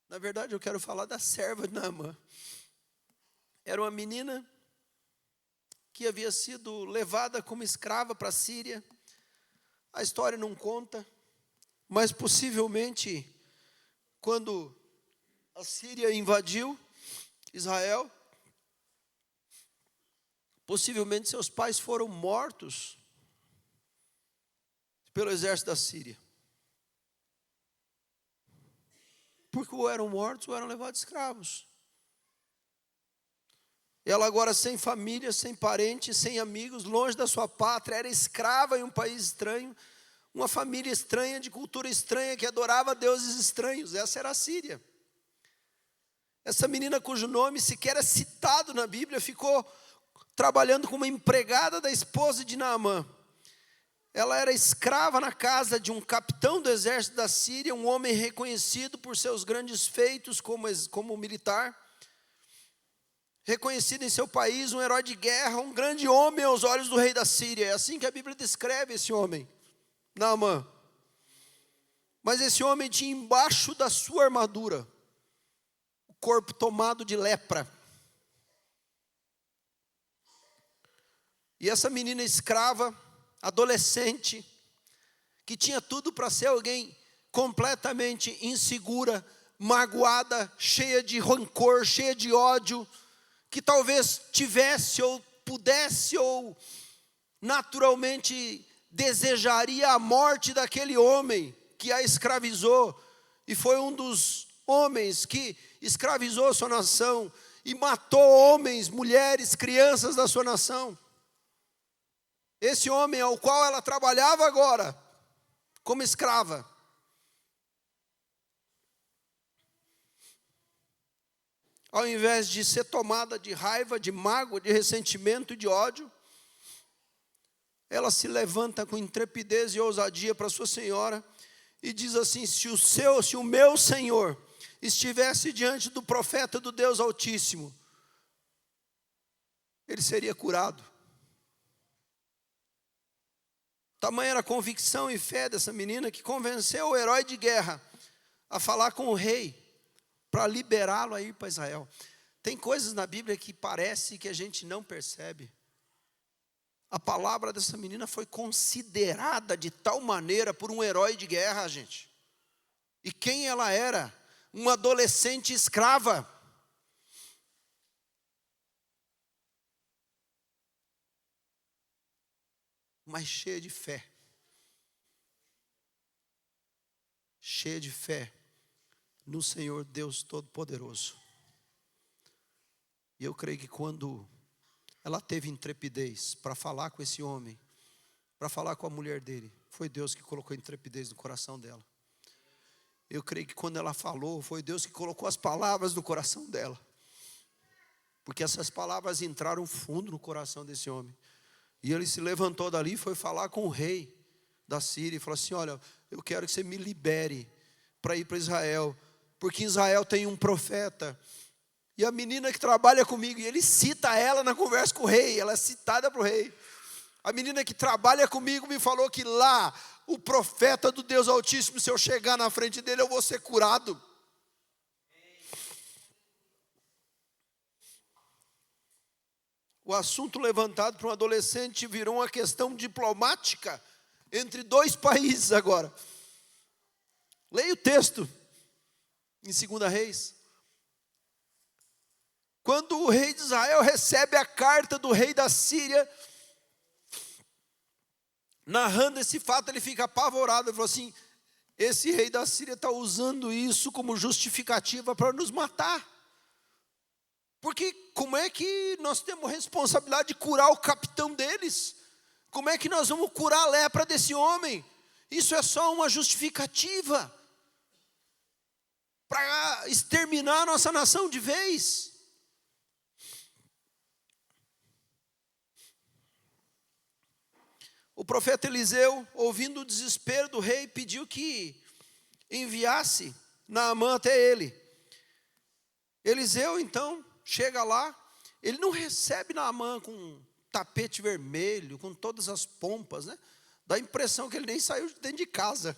Na verdade, eu quero falar da serva de Naamã. Era uma menina que havia sido levada como escrava para a Síria. A história não conta, mas possivelmente, quando a Síria invadiu Israel, possivelmente seus pais foram mortos pelo exército da Síria. Porque ou eram mortos ou eram levados escravos. Ela agora sem família, sem parentes, sem amigos, longe da sua pátria, era escrava em um país estranho, uma família estranha, de cultura estranha, que adorava deuses estranhos. Essa era a Síria. Essa menina cujo nome sequer é citado na Bíblia, ficou trabalhando como empregada da esposa de Naamã. Ela era escrava na casa de um capitão do exército da Síria, um homem reconhecido por seus grandes feitos como militar, reconhecido em seu país, um herói de guerra, um grande homem aos olhos do rei da Síria. É assim que a Bíblia descreve esse homem, Naamã. Mas esse homem tinha embaixo da sua armadura o corpo tomado de lepra. E essa menina escrava, adolescente, que tinha tudo para ser alguém completamente insegura, magoada, cheia de rancor, cheia de ódio, que talvez tivesse ou pudesse ou naturalmente desejaria a morte daquele homem que a escravizou, e foi um dos homens que escravizou a sua nação e matou homens, mulheres, crianças da sua nação. Esse homem ao qual ela trabalhava agora, como escrava. Ao invés de ser tomada de raiva, de mágoa, de ressentimento e de ódio, ela se levanta com intrepidez e ousadia para sua senhora e diz assim: se o meu Senhor estivesse diante do profeta do Deus Altíssimo, ele seria curado. Tamanha era a convicção e fé dessa menina que convenceu o herói de guerra a falar com o rei para liberá-lo a ir para Israel. Tem coisas na Bíblia que parece que a gente não percebe. A palavra dessa menina foi considerada de tal maneira por um herói de guerra, gente. E quem ela era? Uma adolescente escrava. Mas cheia de fé. Cheia de fé no Senhor Deus Todo-Poderoso. E eu creio que quando ela teve intrepidez para falar com esse homem, para falar com a mulher dele, foi Deus que colocou intrepidez no coração dela. Eu creio que quando ela falou, foi Deus que colocou as palavras no coração dela. Porque essas palavras entraram fundo no coração desse homem. E ele se levantou dali e foi falar com o rei da Síria e falou assim: olha, eu quero que você me libere para ir para Israel, porque em Israel tem um profeta. E a menina que trabalha comigo, e ele cita ela na conversa com o rei, ela é citada para o rei. A menina que trabalha comigo me falou que lá, o profeta do Deus Altíssimo, se eu chegar na frente dele, eu vou ser curado. O assunto levantado para um adolescente virou uma questão diplomática entre dois países agora. Leia o texto em 2 Reis. Quando o rei de Israel recebe a carta do rei da Síria, narrando esse fato, ele fica apavorado. Ele falou assim: esse rei da Síria está usando isso como justificativa para nos matar. Porque como é que nós temos responsabilidade de curar o capitão deles? Como é que nós vamos curar a lepra desse homem? Isso é só uma justificativa para exterminar a nossa nação de vez. O profeta Eliseu, ouvindo o desespero do rei, pediu que enviasse Naamã até ele. Eliseu, então, chega lá, ele não recebe Naamã com tapete vermelho, com todas as pompas, né? Dá a impressão que ele nem saiu de dentro de casa,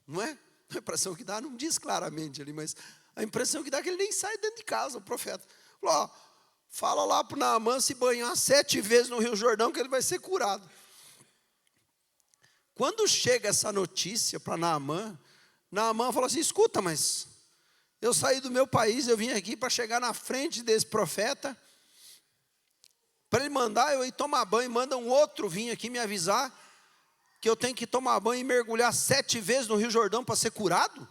não é? A impressão que dá, não diz claramente ali, mas a impressão que dá é que ele nem sai dentro de casa, o profeta. Falou: ó, fala lá para o Naamã se banhar 7 vezes no Rio Jordão que ele vai ser curado. Quando chega essa notícia para Naamã, Naamã fala assim: escuta, mas eu saí do meu país, eu vim aqui para chegar na frente desse profeta, para ele mandar eu ir tomar banho, manda um outro vir aqui me avisar que eu tenho que tomar banho e mergulhar 7 vezes no Rio Jordão para ser curado?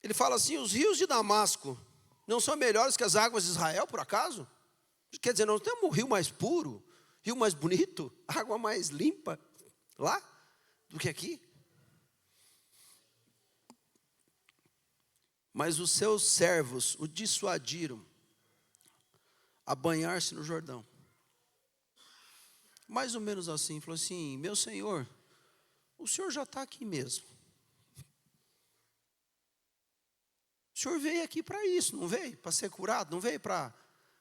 Ele fala assim: os rios de Damasco não são melhores que as águas de Israel, por acaso? Quer dizer, nós temos um rio mais puro, rio mais bonito, água mais limpa lá do que aqui. Mas os seus servos o dissuadiram a banhar-se no Jordão. Mais ou menos assim, falou assim: meu senhor, o senhor já está aqui mesmo. O senhor veio aqui para isso, não veio para ser curado, não veio para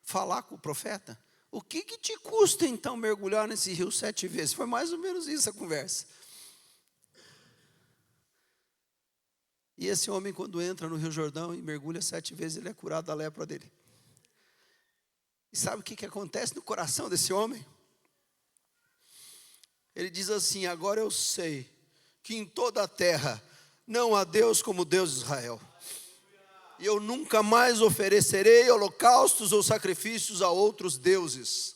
falar com o profeta? O que te custa então mergulhar nesse rio 7 vezes? Foi mais ou menos isso a conversa. E esse homem, quando entra no Rio Jordão e mergulha 7 vezes, ele é curado da lepra dele. E sabe o que acontece no coração desse homem? Ele diz assim: agora eu sei que em toda a terra não há Deus como Deus de Israel. E eu nunca mais oferecerei holocaustos ou sacrifícios a outros deuses.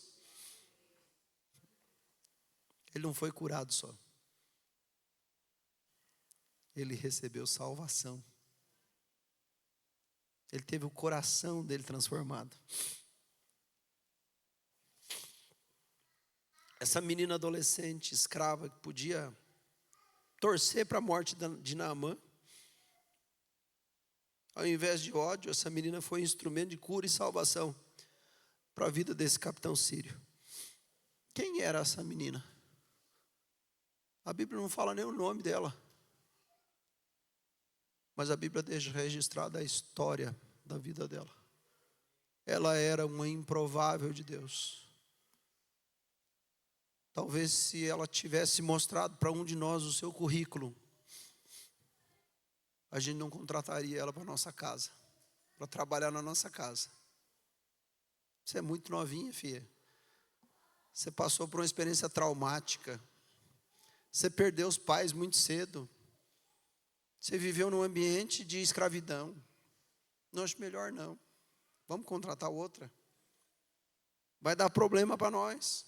Ele não foi curado só. Ele recebeu salvação. Ele teve o coração dele transformado. Essa menina adolescente, escrava, que podia torcer para a morte de Naamã, ao invés de ódio, essa menina foi instrumento de cura e salvação para a vida desse capitão sírio. Quem era essa menina? A Bíblia não fala nem o nome dela. Mas a Bíblia deixa registrada a história da vida dela. ela era uma improvável de Deus. Talvez se ela tivesse mostrado para um de nós o seu currículo, a gente não contrataria ela para nossa casa, para trabalhar na nossa casa. Você é muito novinha, filha. Você passou por uma experiência traumática. Você perdeu os pais muito cedo. Você viveu num ambiente de escravidão. Não, acho melhor não. Vamos contratar outra. Vai dar problema para nós.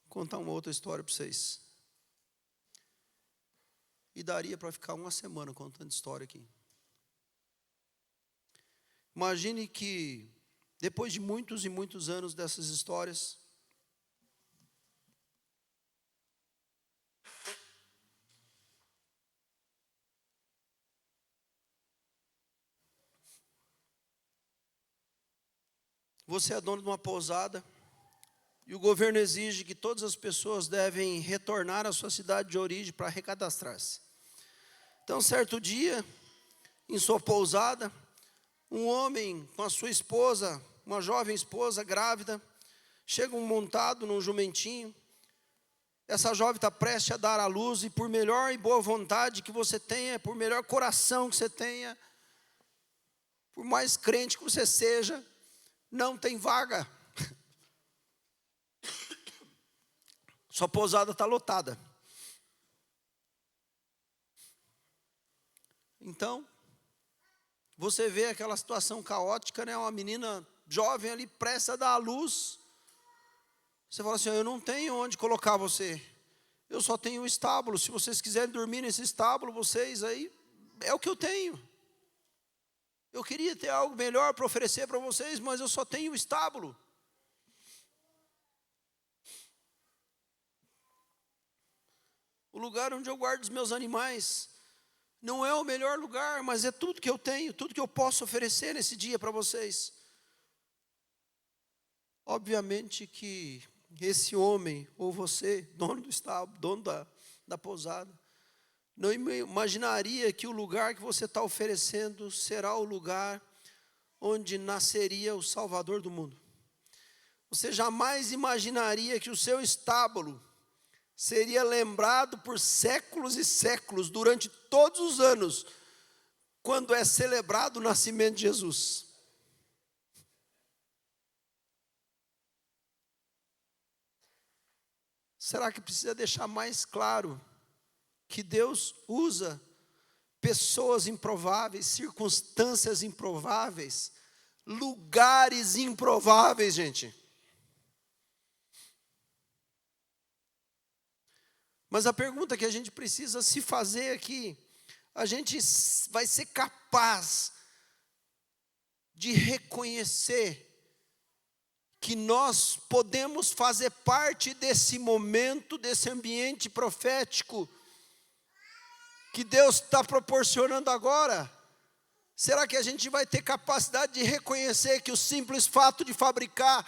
Vou contar uma outra história para vocês. E daria para ficar uma semana contando história aqui. Imagine que, depois de muitos e muitos anos dessas histórias, você é dono de uma pousada e o governo exige que todas as pessoas devem retornar à sua cidade de origem para recadastrar-se. Então, certo dia, em sua pousada, um homem com a sua esposa, uma jovem esposa grávida, chegam montado num jumentinho. Essa jovem está prestes a dar à luz e por melhor e boa vontade que você tenha, por melhor coração que você tenha, por mais crente que você seja, não tem vaga. Sua pousada está lotada. Então, você vê aquela situação caótica, né? Uma menina jovem ali, prestes a dar à luz. Você fala assim, eu não tenho onde colocar você. Eu só tenho um estábulo. Se vocês quiserem dormir nesse estábulo, vocês aí, é o que eu tenho. Eu queria ter algo melhor para oferecer para vocês, mas eu só tenho o estábulo. O lugar onde eu guardo os meus animais não é o melhor lugar, mas é tudo que eu tenho, tudo que eu posso oferecer nesse dia para vocês. Obviamente que esse homem, ou você, dono do estábulo, dono da pousada, não imaginaria que o lugar que você está oferecendo será o lugar onde nasceria o Salvador do mundo. Você jamais imaginaria que o seu estábulo seria lembrado por séculos e séculos, durante todos os anos, quando é celebrado o nascimento de Jesus. Será que precisa deixar mais claro que Deus usa pessoas improváveis, circunstâncias improváveis, lugares improváveis, gente? Mas a pergunta que a gente precisa se fazer aqui, a gente vai ser capaz de reconhecer que nós podemos fazer parte desse momento, desse ambiente profético que Deus está proporcionando agora? Será que a gente vai ter capacidade de reconhecer que o simples fato de fabricar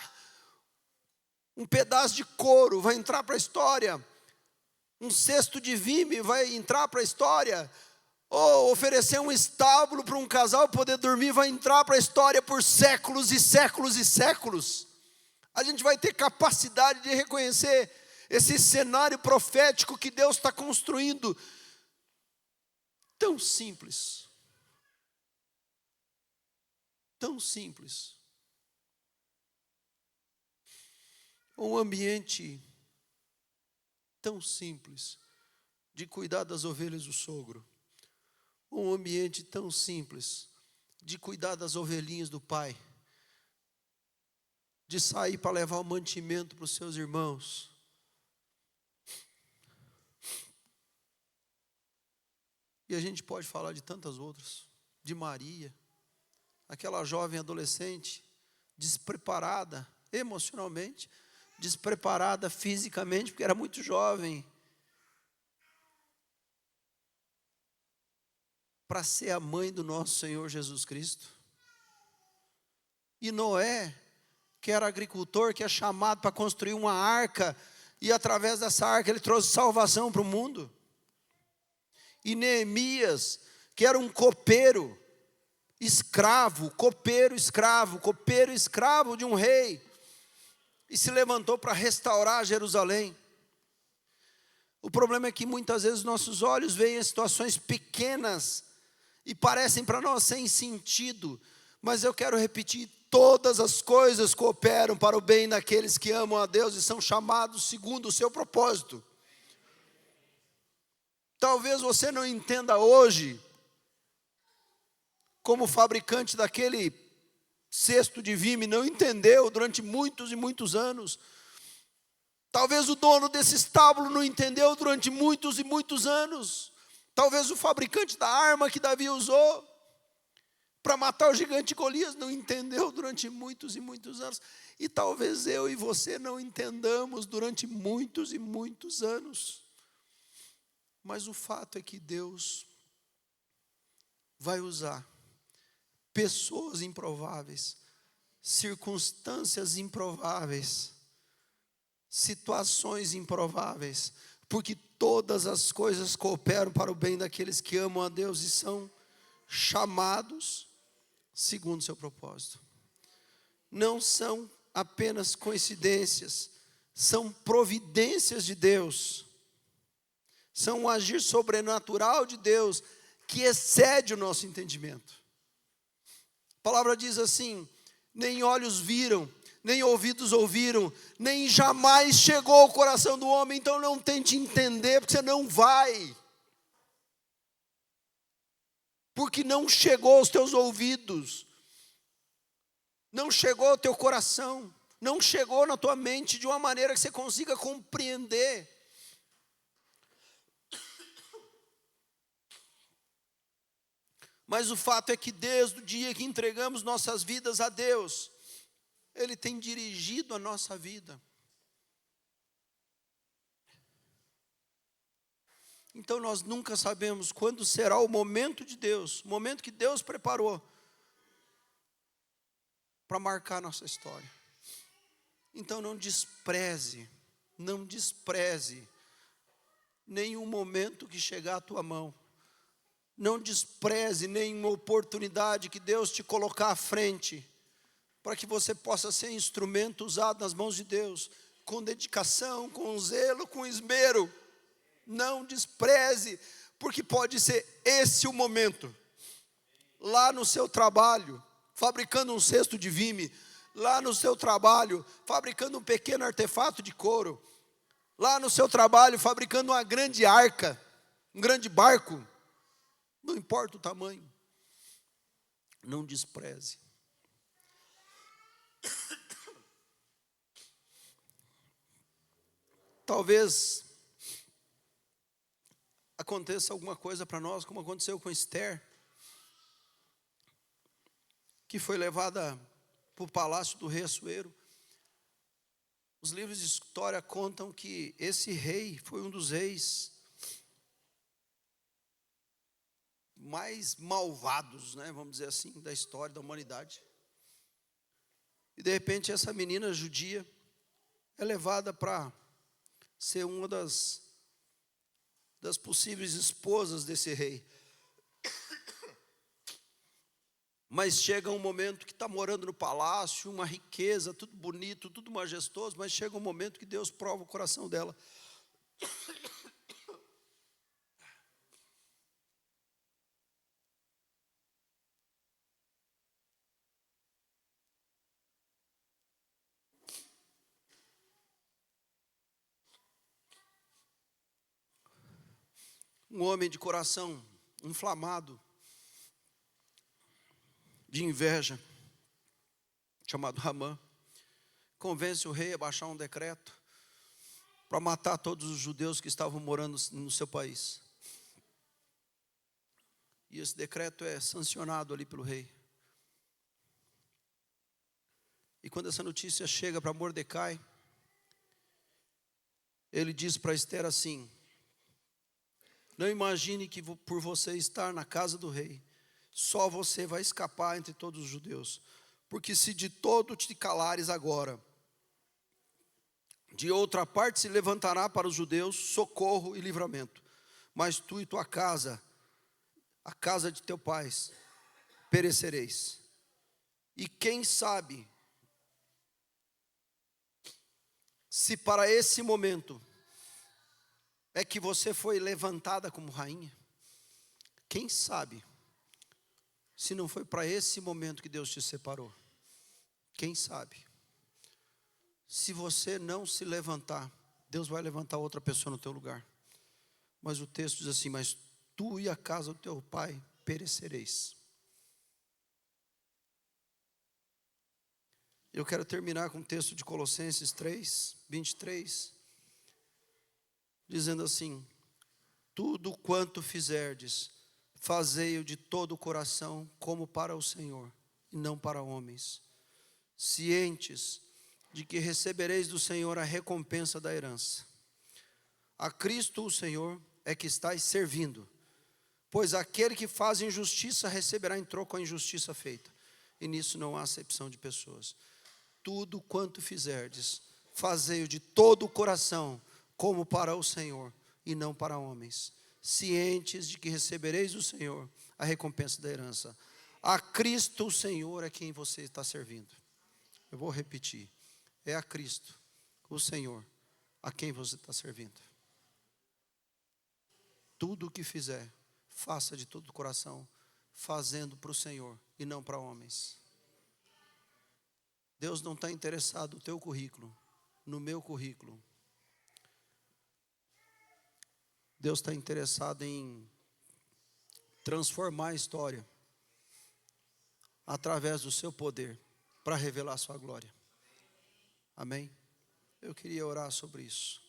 um pedaço de couro vai entrar para a história? Um cesto de vime vai entrar para a história? Ou oferecer um estábulo para um casal poder dormir vai entrar para a história por séculos e séculos e séculos? A gente vai ter capacidade de reconhecer esse cenário profético que Deus está construindo. Tão simples. Tão simples. Um ambiente tão simples de cuidar das ovelhas do sogro. Um ambiente tão simples de cuidar das ovelhinhas do pai. De sair para levar o mantimento para os seus irmãos. E a gente pode falar de tantas outras. De Maria, aquela jovem adolescente, despreparada emocionalmente, despreparada fisicamente, porque era muito jovem, para ser a mãe do nosso Senhor Jesus Cristo. E Noé, que era agricultor, que é chamado para construir uma arca, e através dessa arca ele trouxe salvação para o mundo. E Neemias, que era um copeiro, escravo de um rei, e se levantou para restaurar Jerusalém. O problema é que muitas vezes nossos olhos veem em situações pequenas e parecem para nós sem sentido, mas eu quero repetir: todas as coisas cooperam para o bem daqueles que amam a Deus e são chamados segundo o seu propósito. Talvez você não entenda hoje, como o fabricante daquele cesto de vime não entendeu durante muitos e muitos anos. Talvez o dono desse estábulo não entendeu durante muitos e muitos anos. Talvez o fabricante da arma que Davi usou para matar o gigante Golias não entendeu durante muitos e muitos anos. E talvez eu e você não entendamos durante muitos e muitos anos. Mas o fato é que Deus vai usar pessoas improváveis, circunstâncias improváveis, situações improváveis, porque todas as coisas cooperam para o bem daqueles que amam a Deus e são chamados segundo o seu propósito. Não são apenas coincidências, são providências de Deus, são um agir sobrenatural de Deus que excede o nosso entendimento. A palavra diz assim: nem olhos viram, nem ouvidos ouviram, nem jamais chegou ao coração do homem. Então não tente entender, porque você não vai. Porque não chegou aos teus ouvidos, não chegou ao teu coração, não chegou na tua mente de uma maneira que você consiga compreender. Mas o fato é que desde o dia que entregamos nossas vidas a Deus, Ele tem dirigido a nossa vida. Então nós nunca sabemos quando será o momento de Deus, o momento que Deus preparou para marcar nossa história. Então não despreze nenhum momento que chegar à tua mão. Não despreze nenhuma oportunidade que Deus te colocar à frente, para que você possa ser instrumento usado nas mãos de Deus, com dedicação, com zelo, com esmero. Não despreze, porque pode ser esse o momento. Lá no seu trabalho, fabricando um cesto de vime, lá no seu trabalho, fabricando um pequeno artefato de couro, lá no seu trabalho, fabricando uma grande arca, um grande barco, não importa o tamanho, não despreze. Talvez aconteça alguma coisa para nós, como aconteceu com Esther, que foi levada para o palácio do rei Assuero. Os livros de história contam que esse rei foi um dos reis mais malvados, né, vamos dizer assim, da história da humanidade. E de repente essa menina judia é levada para ser uma das possíveis esposas desse rei. Mas chega um momento que está morando no palácio, uma riqueza, tudo bonito, tudo majestoso, mas chega um momento que Deus prova o coração dela. Um homem de coração inflamado, de inveja, chamado Ramã, convence o rei a baixar um decreto para matar todos os judeus que estavam morando no seu país. E esse decreto é sancionado ali pelo rei. E quando essa notícia chega para Mordecai, ele diz para Esther assim: não imagine que por você estar na casa do rei, só você vai escapar entre todos os judeus. Porque se de todo te calares agora, De outra parte se levantará para os judeus socorro e livramento. Mas tu e tua casa, a casa de teu pai, perecereis. E quem sabe se para esse momento é que você foi levantada como rainha? Quem sabe se não foi para esse momento que Deus te separou? Quem sabe? Se você não se levantar, Deus vai levantar outra pessoa no teu lugar. Mas o texto diz assim: mas tu e a casa do teu pai perecereis. Eu quero terminar com o texto de Colossenses 3, 23, dizendo assim: tudo quanto fizerdes, fazei-o de todo o coração, como para o Senhor, e não para homens, cientes de que recebereis do Senhor a recompensa da herança. A Cristo o Senhor é que estáis servindo, pois aquele que faz injustiça receberá em troco a injustiça feita, e nisso não há acepção de pessoas. Tudo quanto fizerdes, fazei-o de todo o coração, como para o Senhor, e não para homens, cientes de que recebereis do Senhor a recompensa da herança. A Cristo o Senhor é quem você está servindo. Eu vou repetir: é a Cristo o Senhor a quem você está servindo. Tudo o que fizer, faça de todo o coração, fazendo para o Senhor e não para homens. Deus não está interessado no teu currículo, no meu currículo. Deus está interessado em transformar a história através do seu poder para revelar a sua glória. Amém? Eu queria orar sobre isso.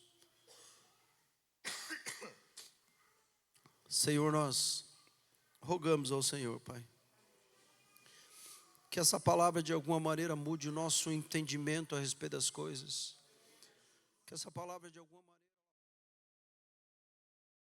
Senhor, nós rogamos ao Senhor, Pai, que essa palavra de alguma maneira mude o nosso entendimento a respeito das coisas. Que essa palavra de alguma maneira